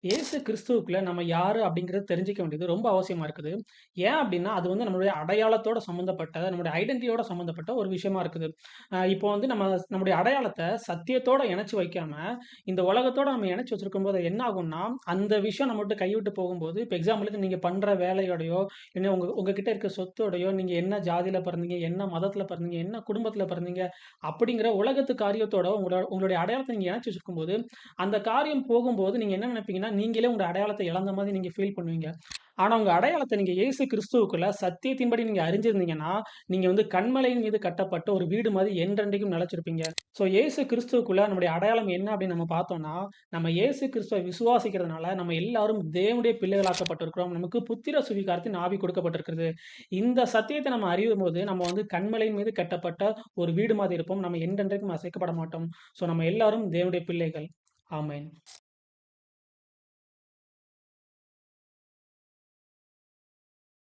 இயேசு கிறிஸ்துவுக்குள்ள நம்ம யாரு அப்படிங்கிறது தெரிஞ்சுக்க வேண்டியது ரொம்ப அவசியமா இருக்குது. ஏன் அப்படின்னா, அது வந்து நம்மளுடைய அடையாளத்தோட சம்மந்தப்பட்ட, நம்முடைய ஐடென்டிட்டியோட சம்மந்தப்பட்ட ஒரு விஷயமா இருக்குது. இப்போ வந்து நம்முடைய அடையாளத்த சத்தியத்தோட இணைச்சு வைக்காம, இந்த உலகத்தோட நம்ம இணைச்சு வச்சிருக்கும்போது என்ன ஆகும்னா, அந்த விஷயம் நம்மட்ட கைவிட்டு போகும்போது, இப்ப எக்ஸாம்பிளுக்கு நீங்க பண்ற வேலையோடையோ, இல்ல உங்ககிட்ட இருக்க சொத்தோடையோ, நீங்க என்ன ஜாதியில பிறந்தீங்க, என்ன மதத்தில பிறந்தீங்க, என்ன குடும்பத்தில பிறந்தீங்க, அப்படிங்கிற உலகத்து காரியத்தோட உங்களுடைய அடையாளத்த நீங்க இணைச்சு வச்சிருக்கும்போது, அந்த காரியம் போகும்போது நீங்க என்ன நினைப்பீங்கன்னா, நீங்களே உங்க அடையாளத்த இழந்த மாதிரி நீங்க ஃபீல் பண்ணுவீங்க. ஆனா உங்க அடையாளத்த நீங்க இயேசு கிறிஸ்துவுக்குள்ள சத்தியத்தின்படி நீங்க அறிஞ்சிருந்தீங்கன்னா, நீங்க வந்து கன்மலையின் மீது கட்டப்பட்ட ஒரு வீடு மாதிரி என்றென்றைக்கும் நிலைச்சிருப்பீங்க. இயேசு கிறிஸ்துவுக்குள்ள நம்முடைய அடையாளம் என்ன அப்படின்னு நம்ம பார்த்தோம்னா, நம்ம இயேசு கிறிஸ்துவ விசுவாசிக்கிறதுனால நம்ம எல்லாரும் தேவனுடைய பிள்ளைகளாக்கப்பட்டிருக்கிறோம். நமக்கு புத்திர சுவிகாரத்தின் ஆவி கொடுக்கப்பட்டிருக்கிறது. இந்த சத்தியத்த நம்ம அறியும்போது, நம்ம வந்து கன்மலையின் மீது கட்டப்பட்ட ஒரு வீடு மாதிரி இருப்போம். நம்ம என்றென்றைக்கும் அசைக்கப்பட மாட்டோம். நம்ம எல்லாரும் தேவனுடைய பிள்ளைகள். ஆமென்.